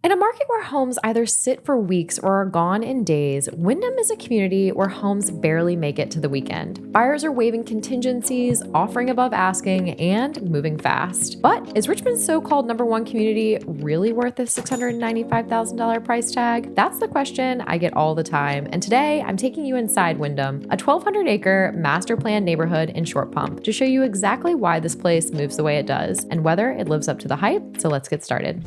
In a market where homes either sit for weeks or are gone in days, Wyndham is a community where homes barely make it to the weekend. Buyers are waiving contingencies, offering above asking, and moving fast. But is Richmond's so-called #1 community really worth the $695,000 price tag? That's the question I get all the time, and today I'm taking you inside Wyndham, a 1,200-acre master planned neighborhood in Short Pump, to show you exactly why this place moves the way it does and whether it lives up to the hype. So let's get started.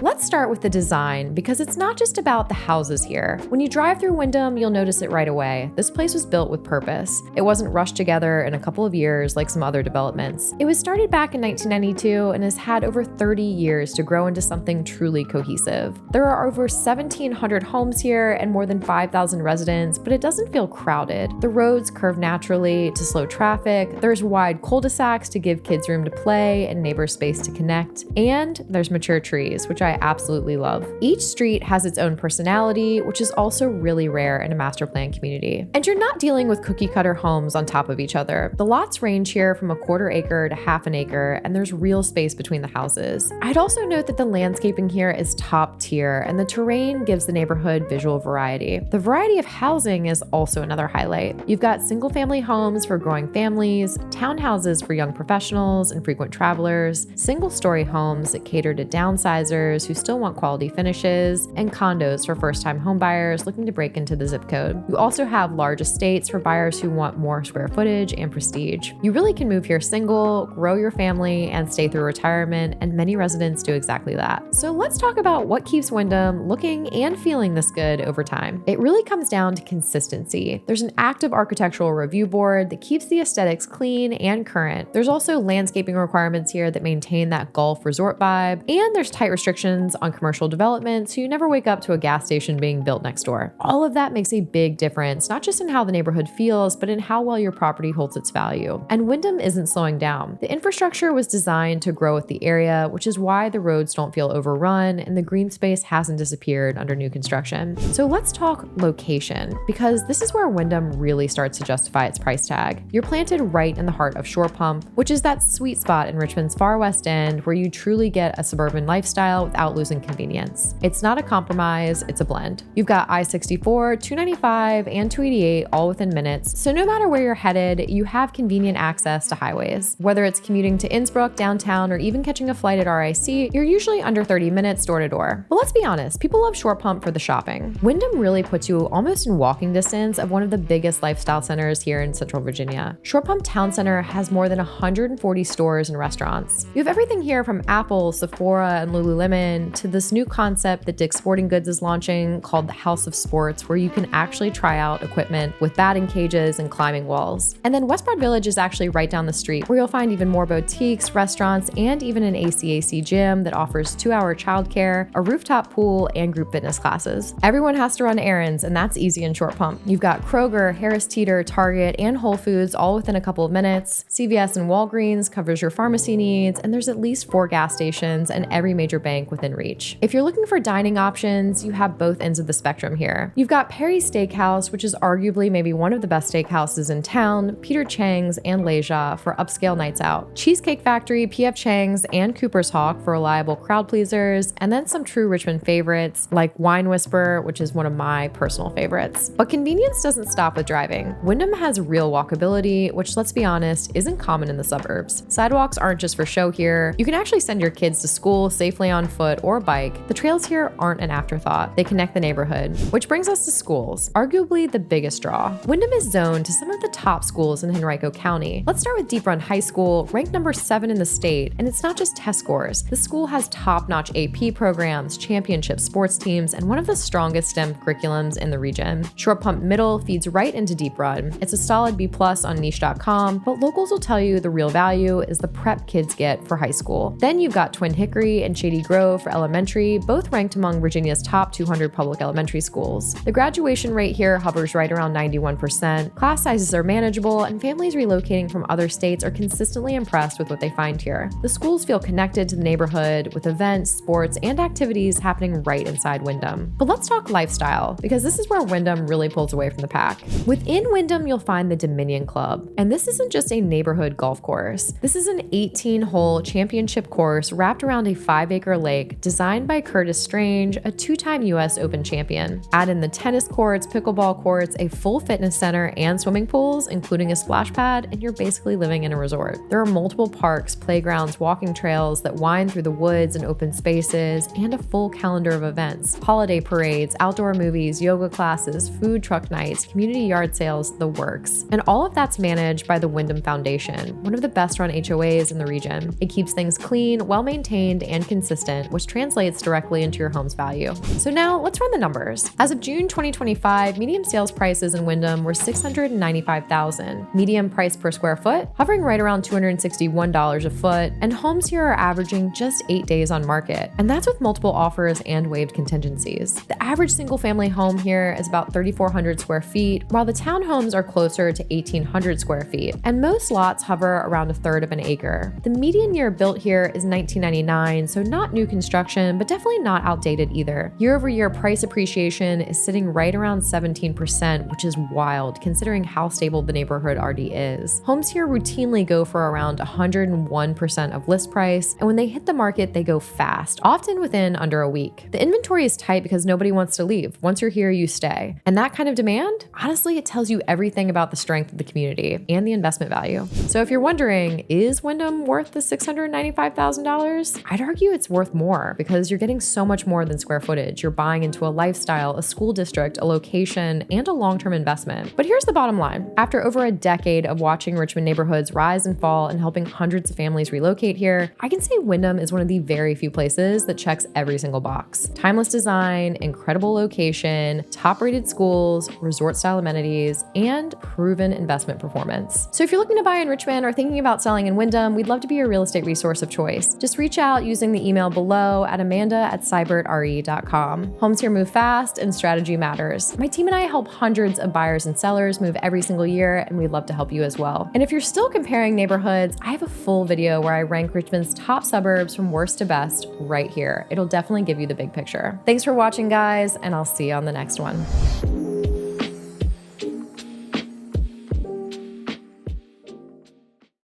Let's start with the design, because it's not just about the houses here. When you drive through Wyndham, you'll notice it right away. This place was built with purpose. It wasn't rushed together in a couple of years like some other developments. It was started back in 1992 and has had over 30 years to grow into something truly cohesive. There are over 1,700 homes here and more than 5,000 residents, but it doesn't feel crowded. The roads curve naturally to slow traffic, there's wide cul-de-sacs to give kids room to play and neighbors space to connect, and there's mature trees, which I absolutely love. Each street has its own personality, which is also really rare in a master plan community. And you're not dealing with cookie cutter homes on top of each other. The lots range here from 1/4 acre to 1/2 acre, and there's real space between the houses. I'd also note that the landscaping here is top tier, and the terrain gives the neighborhood visual variety. The variety of housing is also another highlight. You've got single family homes for growing families, townhouses for young professionals and frequent travelers, single story homes that cater to downsizers who still want quality finishes, and condos for first-time homebuyers looking to break into the zip code. You also have large estates for buyers who want more square footage and prestige. You really can move here single, grow your family, and stay through retirement, and many residents do exactly that. So let's talk about what keeps Wyndham looking and feeling this good over time. It really comes down to consistency. There's an active architectural review board that keeps the aesthetics clean and current. There's also landscaping requirements here that maintain that golf resort vibe, and there's tight restrictions on commercial development, so you never wake up to a gas station being built next door. All of that makes a big difference, not just in how the neighborhood feels, but in how well your property holds its value. And Wyndham isn't slowing down. The infrastructure was designed to grow with the area, which is why the roads don't feel overrun and the green space hasn't disappeared under new construction. So let's talk location, because this is where Wyndham really starts to justify its price tag. You're planted right in the heart of Short Pump, which is that sweet spot in Richmond's far west end where you truly get a suburban lifestyle without losing convenience. It's not a compromise, it's a blend. You've got I-64, 295, and 288 all within minutes, so no matter where you're headed, you have convenient access to highways. Whether it's commuting to Innsbruck, downtown, or even catching a flight at RIC, you're usually under 30 minutes door to door. But let's be honest, people love Short Pump for the shopping. Wyndham really puts you almost in walking distance of one of the biggest lifestyle centers here in Central Virginia. Short Pump Town Center has more than 140 stores and restaurants. You have everything here from Apple, Sephora, and Lululemon to this new concept that Dick's Sporting Goods is launching called the House of Sports, where you can actually try out equipment with batting cages and climbing walls. And then West Broad Village is actually right down the street, where you'll find even more boutiques, restaurants, and even an ACAC gym that offers 2-hour childcare, a rooftop pool, and group fitness classes. Everyone has to run errands, and that's easy in Short Pump. You've got Kroger, Harris Teeter, Target, and Whole Foods all within a couple of minutes. CVS and Walgreens covers your pharmacy needs, and there's at least 4 gas stations and every major bank within reach. If you're looking for dining options, you have both ends of the spectrum here. You've got Perry's Steakhouse, which is arguably maybe one of the best steakhouses in town, Peter Chang's, and Leisure for upscale nights out, Cheesecake Factory, P.F. Chang's, and Cooper's Hawk for reliable crowd pleasers, and then some true Richmond favorites like Wine Whisperer, which is one of my personal favorites. But convenience doesn't stop with driving. Wyndham has real walkability, which, let's be honest, isn't common in the suburbs. Sidewalks aren't just for show here. You can actually send your kids to school safely on foot or bike. The trails here aren't an afterthought. They connect the neighborhood. Which brings us to schools, arguably the biggest draw. Wyndham is zoned to some of the top schools in Henrico County. Let's start with Deep Run High School, ranked number 7 in the state, and it's not just test scores. The school has top-notch AP programs, championship sports teams, and one of the strongest STEM curriculums in the region. Short Pump Middle feeds right into Deep Run. It's a solid B+ on niche.com, but locals will tell you the real value is the prep kids get for high school. Then you've got Twin Hickory and Shady Grove for elementary, both ranked among Virginia's top 200 public elementary schools. The graduation rate here hovers right around 91%, class sizes are manageable, and families relocating from other states are consistently impressed with what they find here. The schools feel connected to the neighborhood with events, sports, and activities happening right inside Wyndham. But let's talk lifestyle, because this is where Wyndham really pulls away from the pack. Within Wyndham, you'll find the Dominion Club, and this isn't just a neighborhood golf course. This is an 18-hole championship course wrapped around a 5-acre lake designed by Curtis Strange, a 2-time US Open champion. Add in the tennis courts, pickleball courts, a full fitness center, and swimming pools, including a splash pad, and you're basically living in a resort. There are multiple parks, playgrounds, walking trails that wind through the woods and open spaces, and a full calendar of events: holiday parades, outdoor movies, yoga classes, food truck nights, community yard sales, the works. And all of that's managed by the Wyndham Foundation, one of the best-run HOAs in the region. It keeps things clean, well-maintained, and consistent, which translates directly into your home's value. So now let's run the numbers. As of June 2025, median sales prices in Wyndham were $695,000. Median price per square foot hovering right around $261 a foot, and homes here are averaging just 8 days on market, and that's with multiple offers and waived contingencies. The average single-family home here is about 3,400 square feet, while the townhomes are closer to 1,800 square feet, and most lots hover around a third of an acre. The median year built here is 1999, so not new construction, but definitely not outdated either. Year-over-year price appreciation is sitting right around 17%, which is wild considering how stable the neighborhood already is. Homes here routinely go for around 101% of list price, and when they hit the market, they go fast, often within under a week. The inventory is tight because nobody wants to leave. Once you're here, you stay. And that kind of demand, honestly, it tells you everything about the strength of the community and the investment value. So if you're wondering, is Wyndham worth the $695,000? I'd argue it's worth more because you're getting so much more than square footage. You're buying into a lifestyle, a school district, a location, and a long-term investment. But here's the bottom line. After over a decade of watching Richmond neighborhoods rise and fall and helping hundreds of families relocate here, I can say Wyndham is one of the very few places that checks every single box. Timeless design, incredible location, top-rated schools, resort-style amenities, and proven investment performance. So if you're looking to buy in Richmond or thinking about selling in Wyndham, we'd love to be your real estate resource of choice. Just reach out using the email below at amanda@seibertre.com. Homes here move fast and strategy matters. My team and I help hundreds of buyers and sellers move every single year, and we'd love to help you as well. And if you're still comparing neighborhoods, I have a full video where I rank Richmond's top suburbs from worst to best right here. It'll definitely give you the big picture. Thanks for watching, guys, and I'll see you on the next one.